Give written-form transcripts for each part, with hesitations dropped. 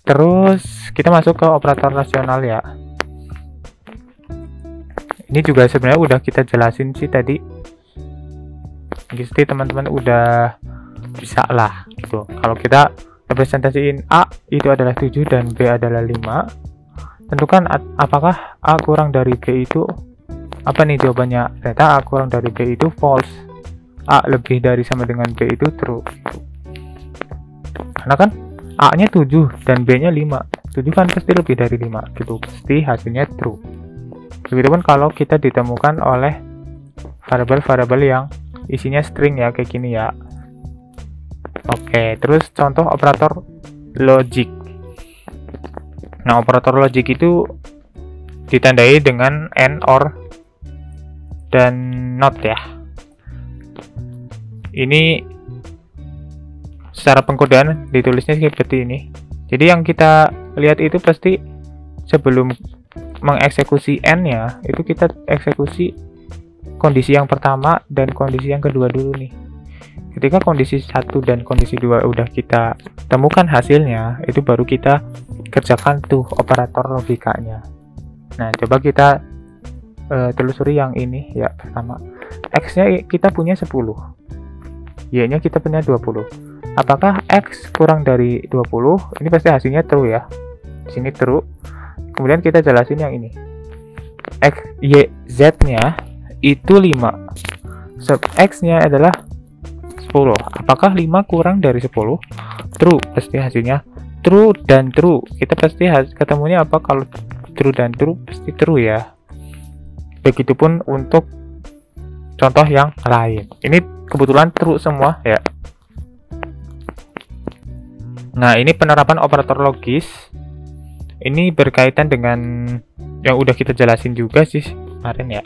Terus kita masuk ke operator rasional ya. Ini juga sebenarnya udah kita jelasin sih tadi. Jadi teman-teman udah bisa lah gitu. Kalau kita representasiin A itu adalah 7 dan B adalah 5, tentukan apakah A kurang dari B itu apa nih jawabannya. Ternyata A kurang dari B itu false, A lebih dari sama dengan B itu true. Karena kan A nya 7 dan B nya 5, 7 kan pasti lebih dari 5 gitu, pasti hasilnya true. Begitupun kalau kita ditemukan oleh variabel-variabel yang isinya string ya, kayak gini ya. Oke, terus contoh operator logic. Nah, operator logic itu ditandai dengan and, or, dan not ya. Ini secara pengkodean ditulisnya seperti ini. Jadi yang kita lihat itu pasti sebelum mengeksekusi n-nya, itu kita eksekusi kondisi yang pertama dan kondisi yang kedua dulu nih. Ketika kondisi 1 dan kondisi 2 udah kita temukan hasilnya, itu baru kita kerjakan tuh operator logikanya. Nah, coba kita telusuri yang ini ya. Pertama, X-nya kita punya 10, Y-nya kita punya 20. Apakah X kurang dari 20? Ini pasti hasilnya true ya. Di sini true. Kemudian kita jelasin yang ini. X, Y, Z-nya itu 5. Sub X-nya adalah 10. Apakah 5 kurang dari 10? True. Pasti hasilnya true dan true. Kita pasti ketemunya apa? Kalau true dan true pasti true ya. Begitupun untuk contoh yang lain. Ini kebetulan true semua ya. Nah, ini penerapan operator logis. Ini berkaitan dengan yang udah kita jelasin juga sih kemarin ya,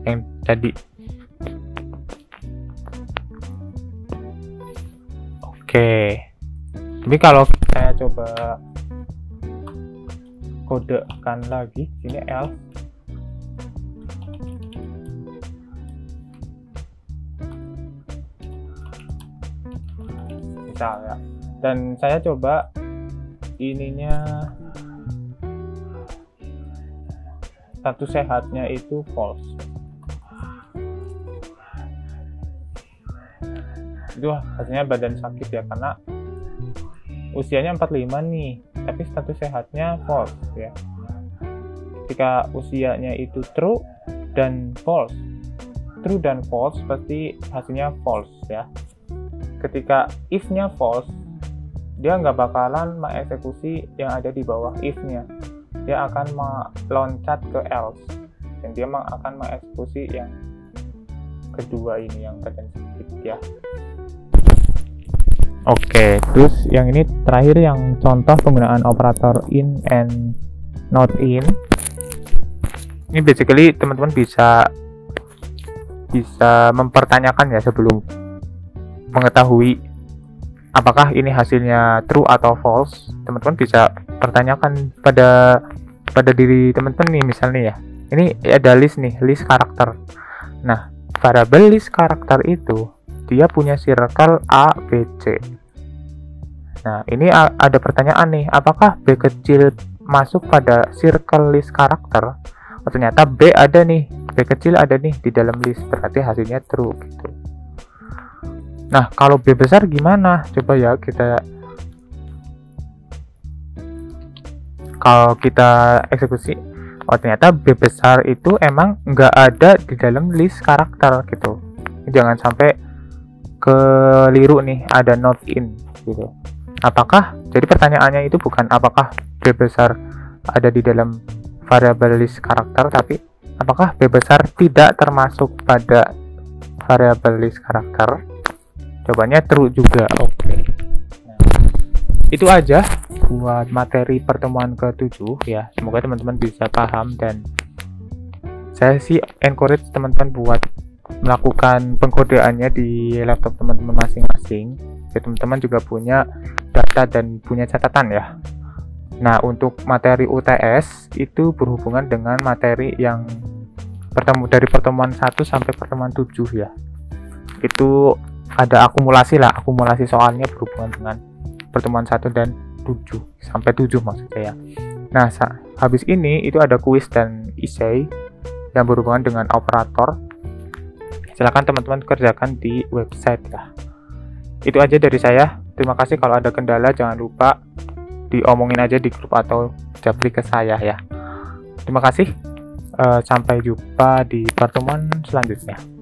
yang tadi. Oke. Tapi kalau saya coba kodekan lagi, sini else. Misal ya. Dan saya coba ininya status sehatnya itu false. Itu hasilnya badan sakit ya, karena usianya 45 nih, tapi status sehatnya false ya. Ketika usianya itu true dan false, true dan false pasti hasilnya false ya. Ketika if-nya false, dia nggak bakalan mengeksekusi yang ada di bawah if-nya. Dia akan meloncat ke else, dan dia akan mengeksekusi yang kedua ini, yang badan sakit ya. Oke, terus yang ini terakhir yang contoh penggunaan operator in and not in. Ini basically teman-teman bisa mempertanyakan ya sebelum mengetahui apakah ini hasilnya true atau false. Teman-teman bisa pertanyakan pada diri teman-teman nih, misalnya ya. Ini ada list nih, list karakter. Nah, variabel list karakter itu dia punya circle A, B, C. Nah, ini ada pertanyaan nih, apakah B kecil masuk pada circle list karakter? Oh, ternyata B ada nih, B kecil ada nih di dalam list, berarti hasilnya true gitu. Nah, kalau B besar gimana? Coba ya kalau kita eksekusi, oh ternyata B besar itu emang nggak ada di dalam list karakter gitu. Jangan sampai keliru nih, ada not in gitu. Apakah, jadi pertanyaannya itu bukan apakah B besar ada di dalam variabel list karakter, tapi apakah B besar tidak termasuk pada variabel list karakter? Jawabannya true juga. Oke. Nah, itu aja buat materi pertemuan ke-7 ya. Semoga teman-teman bisa paham, dan saya sih encourage teman-teman buat melakukan pengkodeannya di laptop teman-teman masing-masing. Jadi teman-teman juga punya data dan punya catatan ya. Nah, untuk materi UTS itu berhubungan dengan materi yang dari pertemuan 1 sampai pertemuan 7 ya. Itu ada akumulasi soalnya berhubungan dengan pertemuan 1 dan sampai 7 maksud saya. Nah, habis ini itu ada kuis dan essay yang berhubungan dengan operator. Silakan teman-teman kerjakan di website ya. Itu aja dari saya. Terima kasih. Kalau ada kendala jangan lupa diomongin aja di grup atau japri ke saya ya. Terima kasih. Sampai jumpa di pertemuan selanjutnya.